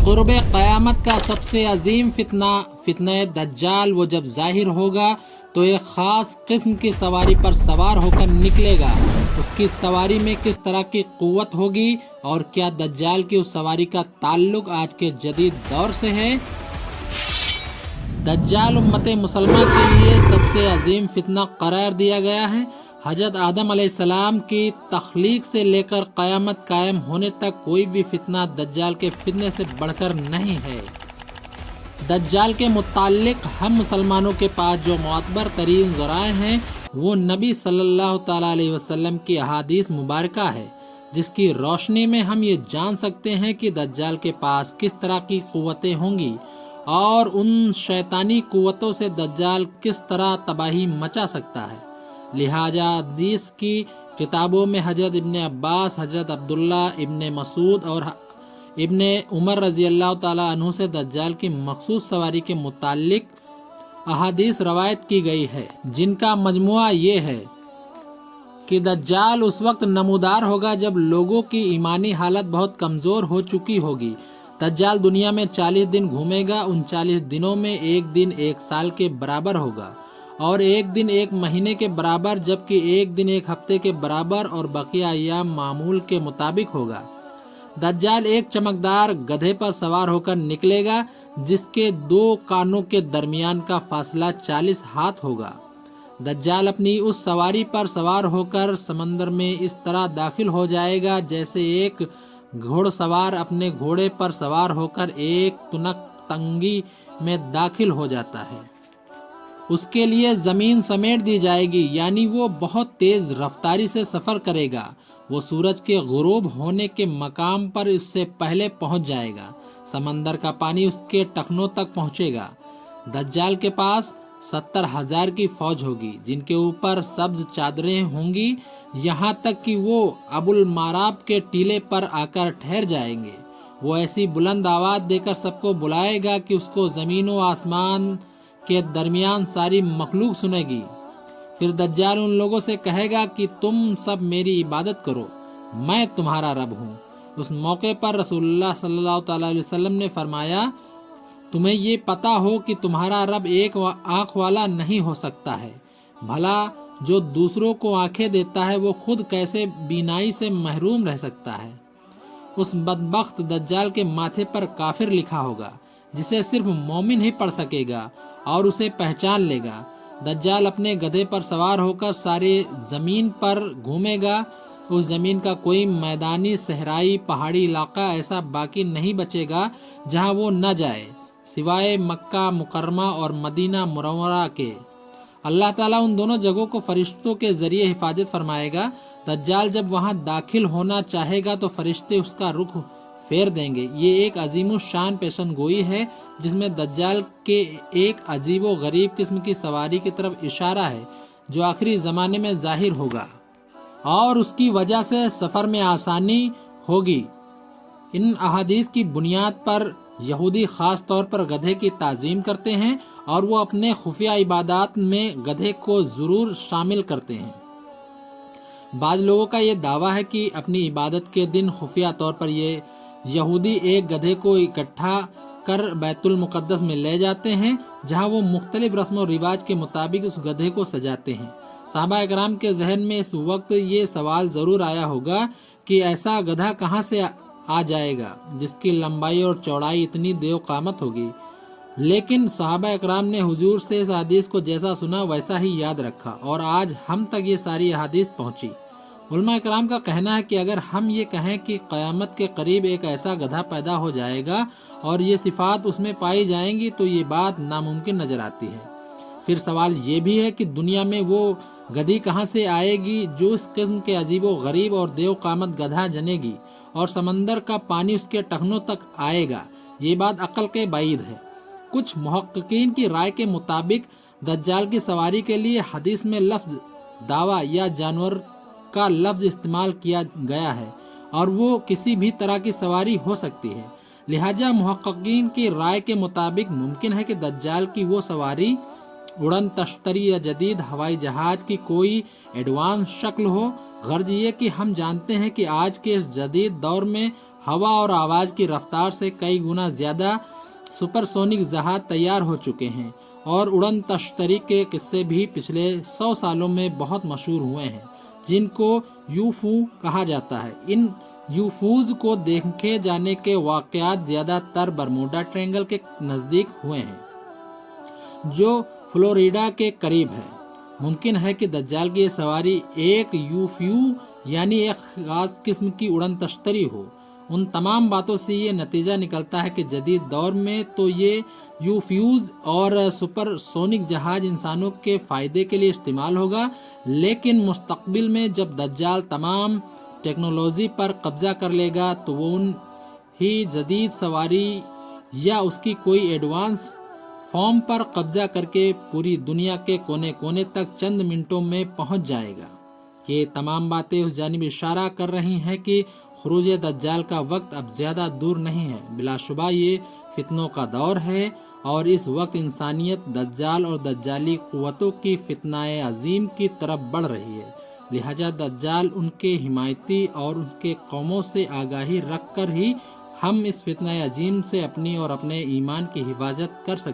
क़ुर्ब क़यामत का सबसे अजीम फितना दज्जाल वो जब जाहिर होगा तो एक ख़ास किस्म की सवारी पर सवार होकर निकलेगा। उसकी सवारी में किस तरह की क़ुव्वत होगी और क्या दज्जाल की उस सवारी का ताल्लुक आज के जदीद दौर से है? दज्जाल उम्मत मुसलमान के लिए सबसे अजीम फितना करार दिया गया है। हजरत आदम अलैहिस्सलाम की तख्लीक से लेकर क़यामत कायम होने तक कोई भी फितना दज्जाल के फितने से बढ़कर नहीं है। दज्जाल के मुताल्लिक हम मुसलमानों के पास जो मुअतबर तरीन ज़राए हैं वो नबी सल्लल्लाहु ताला अलैहि वसल्लम की अहादीस मुबारका है, जिसकी रोशनी में हम ये जान सकते हैं कि दज्जाल के पास किस तरह की क़ुव्वतें होंगी और उन शैतानी क़ुव्वतों से दज्जाल किस तरह तबाही मचा सकता है। लिहाजा हदीस की किताबों में हजरत इब्ने अब्बास, हजरत अब्दुल्ला इब्ने मसूद और इब्ने उमर रज़ी अल्लाह ताला अन्हु से दज्जाल की मखसूस सवारी के मुताल्लिक अहादीस रवायत की गई है, जिनका मजमुआ ये है कि दज्जाल उस वक्त नमूदार होगा जब लोगों की ईमानी हालत बहुत कमज़ोर हो चुकी होगी। दज्जाल दुनिया में 40 दिन घूमेगा। उन 40 दिनों में एक दिन एक साल के बराबर होगा और एक दिन एक महीने के बराबर, जबकि एक दिन एक हफ्ते के बराबर और बकिया अय्याम मामूल के मुताबिक होगा। दज्जाल एक चमकदार गधे पर सवार होकर निकलेगा जिसके 2 कानों के दरमियान का फासला 40 हाथ होगा। दज्जाल अपनी उस सवारी पर सवार होकर समंदर में इस तरह दाखिल हो जाएगा जैसे एक घोड़सवार अपने घोड़े पर सवार होकर एक तुनक तंगी में दाखिल हो जाता है। उसके लिए जमीन समेट दी जाएगी, यानी वो बहुत तेज रफ्तारी से सफर करेगा। वो सूरज के गुरूब होने के मकाम पर उससे पहले पहुंच जाएगा। समंदर का पानी उसके टखनों तक पहुंचेगा। दज्जाल के पास 70,000 की फौज होगी, जिनके ऊपर सब्ज चादरें होंगी, यहाँ तक कि वो अबुल माराब के टीले पर आकर ठहर जाएंगे। वो ऐसी बुलंद आवाज देकर सबको बुलाएगा कि उसको जमीन व आसमान के दरमियान सारी मखलूक सुनेगी। फिर दज्जाल उन लोगों से कहेगा कि तुम सब मेरी इबादत करो, मैं तुम्हारा रब हूँ। उस मौके पर रसूलुल्लाह सल्लल्लाहु अलैहि वसल्लम ने फरमाया, तुम्हें ये पता हो कि तुम्हारा रब एक आँख वाला नहीं हो सकता है। भला जो दूसरों को आंखें देता है वो खुद कैसे बीनाई से महरूम रह सकता है। उस बदबख्त दज्जाल के माथे पर काफिर लिखा होगा, जिसे सिर्फ मोमिन ही पढ़ सकेगा और उसे पहचान लेगा। दज्जाल अपने गधे पर सवार होकर सारे जमीन पर घूमेगा। उस जमीन का कोई मैदानी, सहराई, पहाड़ी इलाका ऐसा बाकी नहीं बचेगा जहां वो न जाए, सिवाय मक्का मुकर्रमा और मदीना मुनव्वरा के। अल्लाह ताला उन दोनों जगहों को फरिश्तों के जरिए हिफाजत फरमाएगा। दज्जाल जब वहां दाखिल होना चाहेगा तो फरिश्ते उसका रुख फेर देंगे। ये एक अजीम शान पेशन गोई है जिसमें दज्जाल के एक अजीब व गरीब किस्म की सवारी की तरफ इशारा है जो आखिरी ज़माने में जाहिर होगा और उसकी वजह से सफ़र में आसानी होगी। इन अहादीस की बुनियाद पर यहूदी ख़ास तौर पर गधे की ताज़ीम करते हैं और वो अपने खुफिया इबादत में गधे को ज़रूर शामिल करते हैं। बाज़ लोगों का ये दावा है कि अपनी इबादत के दिन खुफिया तौर पर ये यहूदी एक गधे को इकट्ठा कर बैतुल मुक़द्दस में ले जाते हैं, जहां वो मुख्तलिफ रस्म और रिवाज के मुताबिक उस गधे को सजाते हैं। सहाबा इकराम के जहन में इस वक्त ये सवाल ज़रूर आया होगा कि ऐसा गधा कहाँ से आ जाएगा जिसकी लंबाई और चौड़ाई इतनी देव क़ामत होगी। लेकिन सहाबा इकराम ने हुजूर से इस हदीस को जैसा सुना वैसा ही याद रखा और आज हम तक ये सारी हदीस पहुंची। उलमा इकराम का कहना है कि अगर हम ये कहें कि क़यामत के करीब एक ऐसा गधा पैदा हो जाएगा और ये सिफात उसमें पाई जाएंगी तो ये बात नामुमकिन नजर आती है। फिर सवाल ये भी है कि दुनिया में वो गधी कहाँ से आएगी जो इस किस्म के अजीब व गरीब और देव क़ामत गधा जनेगी और समंदर का पानी उसके टखनों तक आएगा। ये बात अक्ल के बाइद है। कुछ मुहक्किकीन की राय के मुताबिक दज्जाल की सवारी के लिए हदीस में लफ्ज दावा या जानवर का लफ्ज इस्तेमाल किया गया है और वो किसी भी तरह की सवारी हो सकती है। लिहाजा मुहक्किकीन की राय के मुताबिक मुमकिन है कि दज्जाल की वो सवारी उड़न तश्तरी या जदीद हवाई जहाज की कोई एडवांस शक्ल हो। गर्ज ये कि हम जानते हैं कि आज के इस जदीद दौर में हवा और आवाज़ की रफ्तार से कई गुना ज़्यादा सुपरसोनिक जहाज तैयार हो चुके हैं और उड़न तश्तरी के किस्से भी पिछले 100 सालों में बहुत मशहूर हुए हैं, जिनको यूफू कहा जाता है। इन यूफूज को देखे जाने के वाक़यात ज़्यादातर बरमूडा ट्रायंगल के नज़दीक हुए हैं, जो फ्लोरिडा के करीब है। मुमकिन है कि दज्जाल की ये सवारी एक यूफ्यू यानी एक खास किस्म की उड़न तश्तरी हो। उन तमाम बातों से ये नतीजा निकलता है कि जदीद दौर में तो ये यूफ्यूज और सुपरसोनिक जहाज इंसानों के फ़ायदे के लिए इस्तेमाल होगा, लेकिन मुस्तकबिल में जब दज्जाल तमाम टेक्नोलॉजी पर कब्जा कर लेगा तो वो उन ही जदीद सवारी या उसकी कोई एडवांस फॉर्म पर कब्जा करके पूरी दुनिया के कोने कोने तक चंद मिनटों में पहुंच जाएगा। ये तमाम बातें उस जानिब इशारा कर रही हैं कि खुरूज दज्जाल का वक्त अब ज़्यादा दूर नहीं है। बिलाशुबा ये फितनों का दौर है और इस वक्त इंसानियत दज्जाल और दज्जाली क़ुव्वतों की फितनाए अजीम की तरफ बढ़ रही है। लिहाजा दज्जाल उनके हिमायती और उनके कौमों से आगाही रख कर ही हम इस फितनाए अजीम से अपनी और अपने ईमान की हिफाजत कर सकते